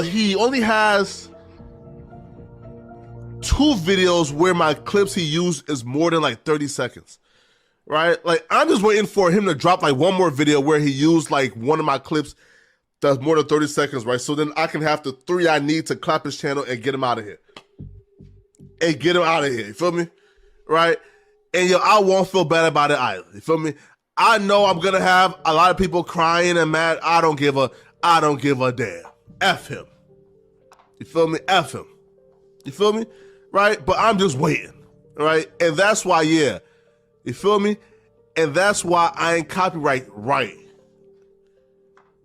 he only has 2 videos where my clips he used is more than like 30 seconds, right? Like, I'm just waiting for him to drop like one more video where he used like one of my clips that's more than 30 seconds, right? So then I can have the 3 I need to clap his channel and get him out of here. You feel me? Right? And yo, I won't feel bad about it either. You feel me? I know I'm gonna have a lot of people crying and mad. I don't give a I don't give a damn. F him. You feel me? F him. You feel me? Right? But I'm just waiting. Right? And that's why, yeah. You feel me? And that's why I ain't copyright right.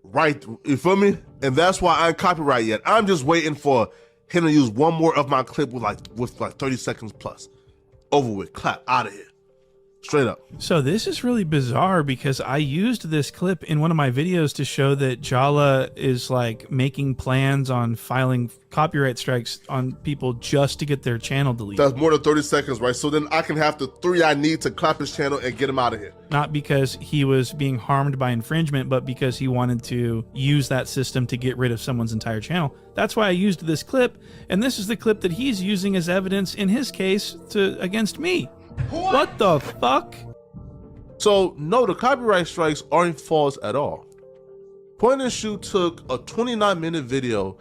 Right? You feel me? And that's why I ain't copyright yet. I'm just waiting for him to use one more of my clip with like 30 seconds plus. Over with. Clap. Out of here. Straight up. So this is really bizarre because I used this clip in one of my videos to show that Jala is like making plans on filing copyright strikes on people just to get their channel deleted. That's more than 30 seconds, right? So then I can have the 3 I need to clap his channel and get him out of here. Not because he was being harmed by infringement, but because he wanted to use that system to get rid of someone's entire channel. That's why I used this clip, and this is the clip that he's using as evidence in his case against me. What the fuck? So, no, the copyright strikes aren't false at all. Point and Shoot took a 29-minute video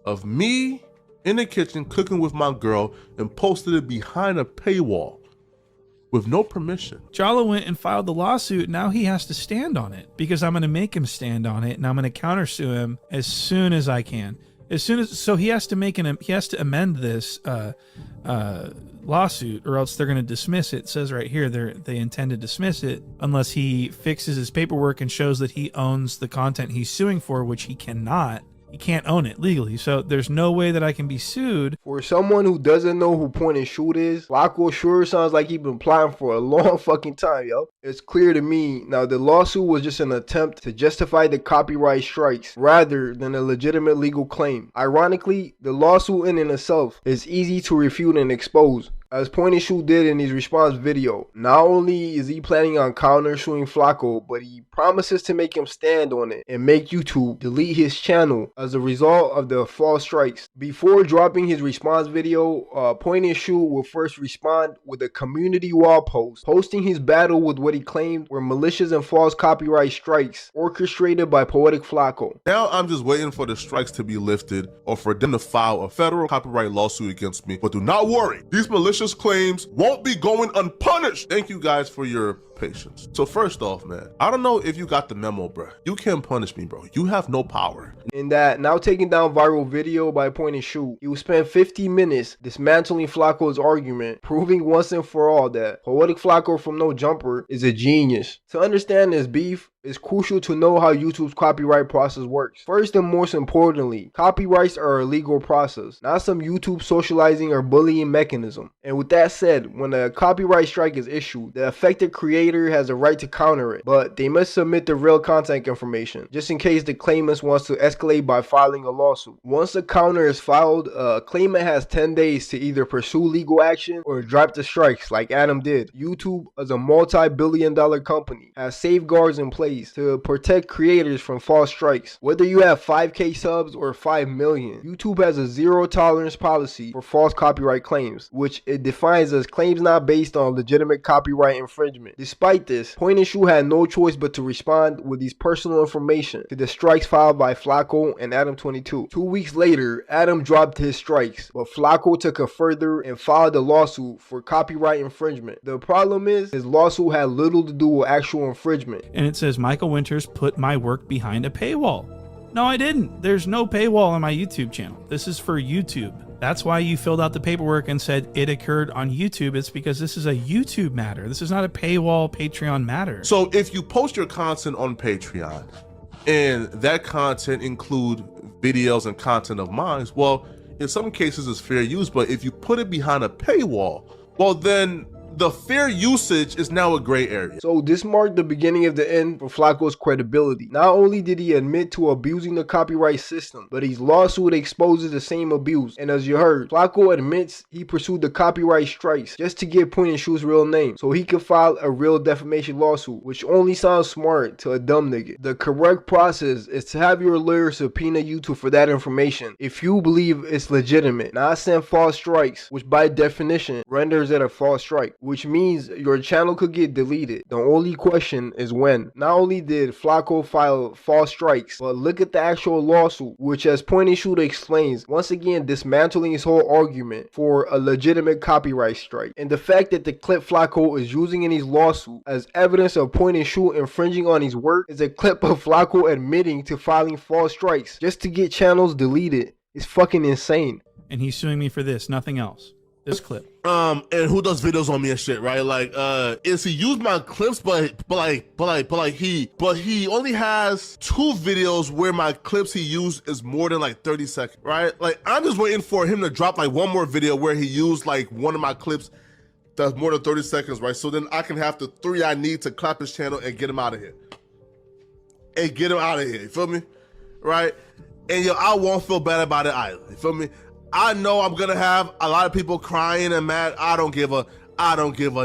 of me in the kitchen cooking with my girl and posted it behind a paywall with no permission. Jala went and filed the lawsuit. Now he has to stand on it because I'm going to make him stand on it, and I'm going to countersue him as soon as I can. So he has to amend this lawsuit, or else they're going to dismiss it. It says right here they intend to dismiss it unless he fixes his paperwork and shows that he owns the content he's suing for, which he cannot. He can't own it legally, so there's no way that I can be sued. For someone who doesn't know who Point and Shoot is, Flakko sure sounds like he's been plotting for a long fucking time, yo. It's clear to me now the lawsuit was just an attempt to justify the copyright strikes rather than a legitimate legal claim. Ironically, the lawsuit in itself is easy to refute and expose, as Point and Shoot did in his response video. Not only is he planning on countersuing Flakko, but he promises to make him stand on it and make YouTube delete his channel as a result of the false strikes. Before dropping his response video, Point and Shoot will first respond with a community wall post, posting his battle with what he claimed were malicious and false copyright strikes orchestrated by Poetik Flakko. Now I'm just waiting for the strikes to be lifted or for them to file a federal copyright lawsuit against me. But do not worry, these malicious claims won't be going unpunished. Thank you guys for your patience. So first off, man, I don't know if you got the memo, bro. You can't punish me, bro. You have no power. In that now taking down viral video by Point and Shoot, he will spend 50 minutes dismantling Flakko's argument, proving once and for all that Poetik Flakko from No Jumper is a genius. To understand this beef, it's crucial to know how YouTube's copyright process works. First and most importantly, copyrights are a legal process, not some YouTube socializing or bullying mechanism. And with that said, when a copyright strike is issued, the affected creator has a right to counter it, but they must submit the real contact information, just in case the claimant wants to escalate by filing a lawsuit. Once a counter is filed, a claimant has 10 days to either pursue legal action or drop the strikes like Adam did. YouTube, as a multi-billion-dollar company, has safeguards in place to protect creators from false strikes. Whether you have 5K subs or 5 million, YouTube has a zero tolerance policy for false copyright claims, which it defines as claims not based on legitimate copyright infringement. Despite this, Point and Shoot had no choice but to respond with these personal information to the strikes filed by Flakko and Adam22. 2 weeks later, Adam dropped his strikes, but Flakko took it further and filed a lawsuit for copyright infringement. The problem is, his lawsuit had little to do with actual infringement. And it says Michael Winters put my work behind a paywall. No, I didn't. There's no paywall on my YouTube channel. This is for YouTube. That's why you filled out the paperwork and said it occurred on YouTube. It's because this is a YouTube matter. This is not a paywall Patreon matter. So if you post your content on Patreon and that content include videos and content of mine, well, in some cases it's fair use, but if you put it behind a paywall, well then the fair usage is now a gray area. So this marked the beginning of the end for Flakko's credibility. Not only did he admit to abusing the copyright system, but his lawsuit exposes the same abuse. And as you heard, Flakko admits he pursued the copyright strikes just to get Point and Shoot's real name, so he could file a real defamation lawsuit, which only sounds smart to a dumb nigga. The correct process is to have your lawyer subpoena YouTube for that information if you believe it's legitimate, not send false strikes, which by definition renders it a false strike. which means your channel could get deleted. The only question is when. Not only did Flakko file false strikes, but look at the actual lawsuit, which as Point and Shoot explains, once again dismantling his whole argument for a legitimate copyright strike. And the fact that the clip Flakko is using in his lawsuit as evidence of Point and Shoot infringing on his work is a clip of Flakko admitting to filing false strikes just to get channels deleted. It's fucking insane. And he's suing me for this, nothing else. This clip. And who does videos on me and shit, right? Like, is he used my clips, but he only has 2 videos where my clips he used is more than like 30 seconds, right? Like, I'm just waiting for him to drop like one more video where he used like one of my clips that's more than 30 seconds, right? So then I can have the 3 I need to clap his channel and get him out of here. You feel me? Right? And yo, I won't feel bad about it either. You feel me? I know I'm gonna have a lot of people crying and mad. I don't give a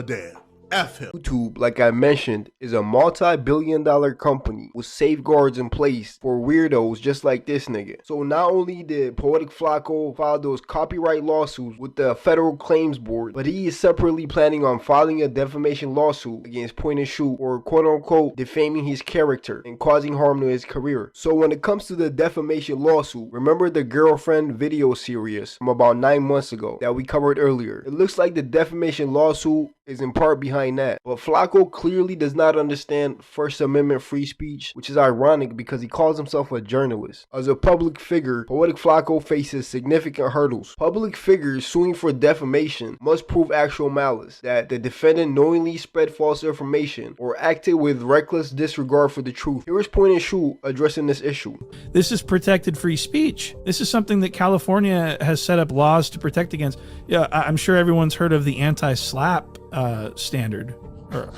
damn. F him. YouTube, like I mentioned, is a multi-billion-dollar company with safeguards in place for weirdos just like this nigga. So not only did Poetik Flakko file those copyright lawsuits with the Federal Claims Board, but he is separately planning on filing a defamation lawsuit against Point and Shoot or quote-unquote defaming his character and causing harm to his career. So when it comes to the defamation lawsuit, remember the girlfriend video series from about 9 months ago that we covered earlier? It looks like the defamation lawsuit is in part behind that. But Flakko clearly does not understand First Amendment free speech, which is ironic because he calls himself a journalist. As a public figure, Poetik Flakko faces significant hurdles. Public figures suing for defamation must prove actual malice, that the defendant knowingly spread false information or acted with reckless disregard for the truth. Here is Point and Shoot addressing this issue. This is protected free speech. This is something that California has set up laws to protect against. Yeah, I'm sure everyone's heard of the anti-slap standard,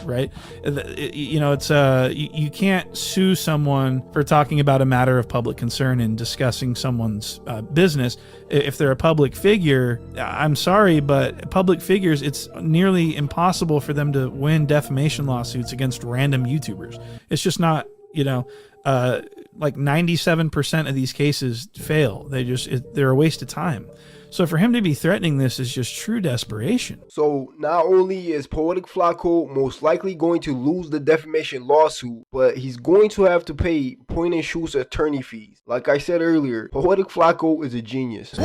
right? You know, it's you can't sue someone for talking about a matter of public concern and discussing someone's business if they're a public figure. I'm sorry, but public figures, it's nearly impossible for them to win defamation lawsuits against random YouTubers. It's just not, you know, like 97% of these cases fail. They're a waste of time. So for him to be threatening this is just true desperation. So not only is Poetik Flakko most likely going to lose the defamation lawsuit, but he's going to have to pay Point and Shoot's attorney fees. Like I said earlier, Poetik Flakko is a genius.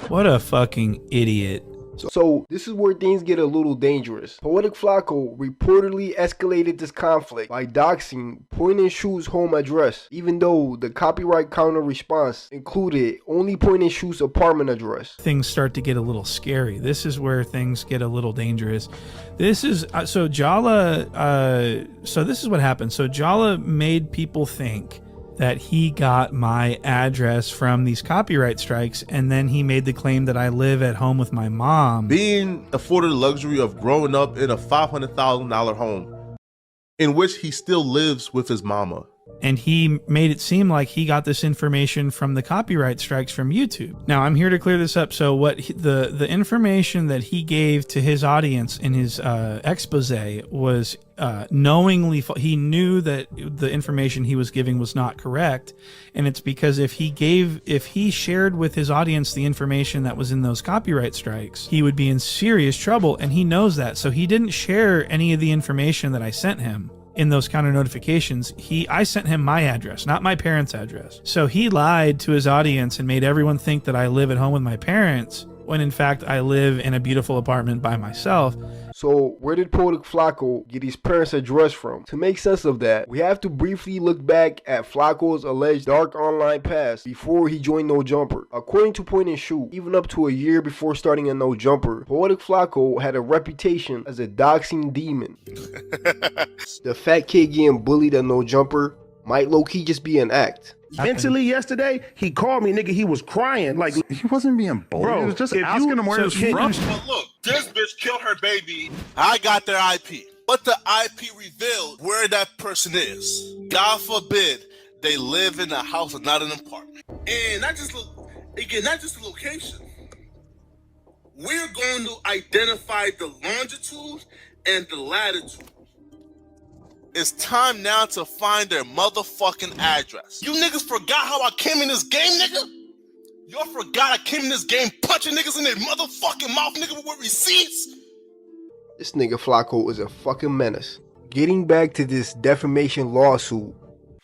What a fucking idiot. So this is where things get a little dangerous. Poetik Flakko reportedly escalated this conflict by doxing Point and Shoot's home address, even though the copyright counter response included only Point and Shoot's apartment address. Things start to get a little scary. This is where things get a little dangerous. This is so Jala. So this is what happened. So Jala made people think that he got my address from these copyright strikes, and then he made the claim that I live at home with my mom. Being afforded the luxury of growing up in a $500,000 home in which he still lives with his mama. And he made it seem like he got this information from the copyright strikes from YouTube. Now, I'm here to clear this up. So what the information that he gave to his audience in his expose was knowingly, he knew that the information he was giving was not correct. And it's because if he shared with his audience the information that was in those copyright strikes, he would be in serious trouble. And he knows that. So he didn't share any of the information that I sent him in those counter notifications. I sent him my address, not my parents' address. So he lied to his audience and made everyone think that I live at home with my parents, when in fact I live in a beautiful apartment by myself. So where did Poetik Flakko get his parents' address from? To make sense of that, we have to briefly look back at Flakko's alleged dark online past before he joined No Jumper. According to Point and Shoot, even up to a year before starting a No Jumper, Poetik Flakko had a reputation as a doxing demon. The fat kid getting bullied at No Jumper might low-key just be an act. Mentally yesterday, he called me, nigga. He was crying. Like, he wasn't being bullied. Bro, he was just asking him where he was from. But look, this bitch killed her baby. I got their IP. But the IP revealed where that person is. God forbid they live in a house and not an apartment. And not just the location. We're going to identify the longitude and the latitude. It's time now to find their motherfucking address. You niggas forgot how I came in this game, nigga? Y'all forgot I came in this game punching niggas in their motherfucking mouth, nigga, with receipts? This nigga Flakko is a fucking menace. Getting back to this defamation lawsuit,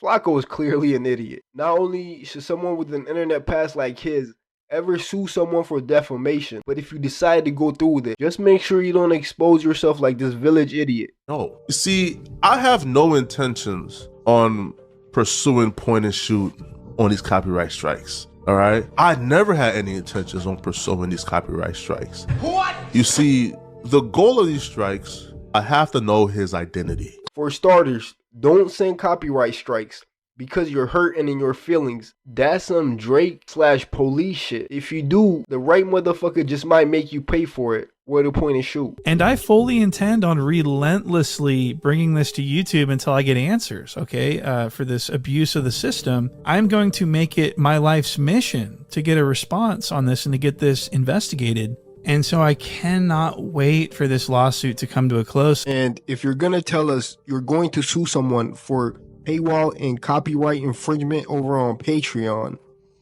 Flakko is clearly an idiot. Not only should someone with an internet past like his ever sue someone for defamation, but if you decide to go through with it, just make sure you don't expose yourself like this village idiot. No. You see, I have no intentions on pursuing point and shoot on these copyright strikes. All right? I never had any intentions on pursuing these copyright strikes. What? You see, the goal of these strikes, I have to know his identity. For starters, don't send copyright strikes because you're hurting in your feelings. That's some Drake/police shit. If you do, the right motherfucker just might make you pay for it. Where to point and shoot. And I fully intend on relentlessly bringing this to YouTube until I get answers, okay, for this abuse of the system. I'm going to make it my life's mission to get a response on this and to get this investigated. And so I cannot wait for this lawsuit to come to a close. And if you're going to tell us you're going to sue someone for paywall and copyright infringement over on Patreon,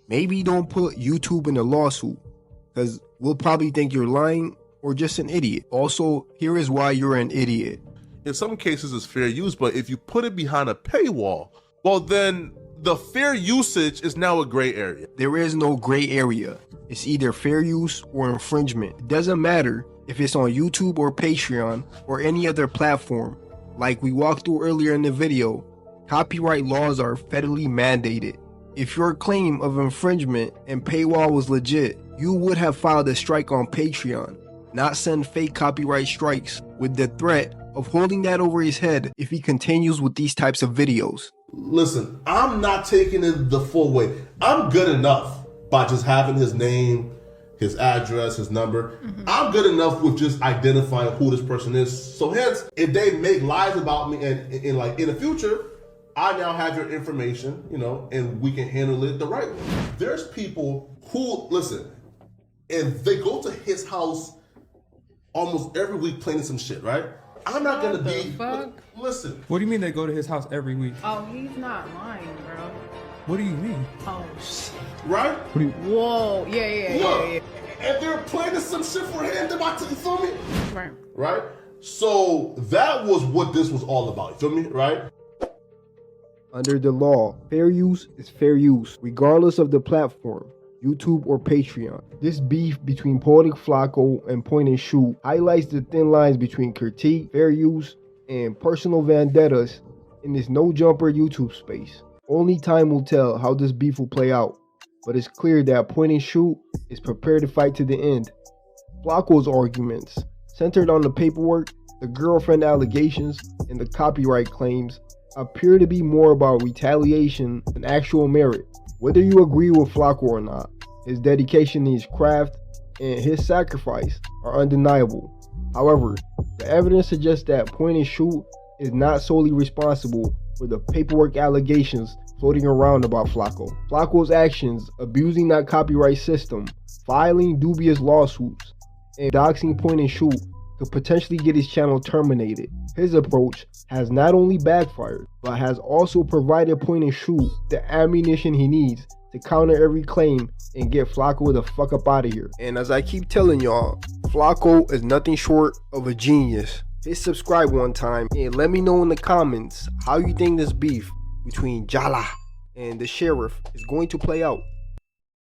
maybe don't put YouTube in the lawsuit, because we'll probably think you're lying or just an idiot. Also, here is why you're an idiot. In some cases, it's fair use, but if you put it behind a paywall, well, then the fair usage is now a gray area. There is no gray area. It's either fair use or infringement. It doesn't matter if it's on YouTube or Patreon or any other platform. Like we walked through earlier in the video, copyright laws are federally mandated. If your claim of infringement and paywall was legit, you would have filed a strike on Patreon, not send fake copyright strikes with the threat of holding that over his head if he continues with these types of videos. Listen, I'm not taking it the full way. I'm good enough by just having his name, his address, his number. I'm good enough with just identifying who this person is. So hence, if they make lies about me and like in the future, I now have your information, you know, and we can handle it the right way. There's people who, listen, and they go to his house almost every week planning some shit, right? I'm not gonna be. Listen. What do you mean they go to his house every week? Oh, he's not lying, bro. What do you mean? Oh, shit. Right? What do you? Whoa, yeah. And they're planning some shit for him. They're about to, you feel me? Right. Right? So that was what this was all about. You feel me? Right? Under the law, fair use is fair use, regardless of the platform, YouTube or Patreon. This beef between Poetik Flakko and Point and Shoot highlights the thin lines between critique, fair use, and personal vendettas in this no-jumper YouTube space. Only time will tell how this beef will play out, but it's clear that Point and Shoot is prepared to fight to the end. Flakko's arguments, centered on the paperwork, the girlfriend allegations, and the copyright claims, appear to be more about retaliation than actual merit. Whether you agree with Flakko or not, his dedication to his craft and his sacrifice are undeniable. However, the evidence suggests that Point and Shoot is not solely responsible for the paperwork allegations floating around about Flakko. Flakko's actions, abusing that copyright system, filing dubious lawsuits, and doxing Point and Shoot could potentially get his channel terminated. His approach has not only backfired, but has also provided Point and Shoot the ammunition he needs to counter every claim and get Flakko the fuck up out of here. And as I keep telling y'all, Flakko is nothing short of a genius. Hit subscribe one time and let me know in the comments how you think this beef between Jala and the sheriff is going to play out.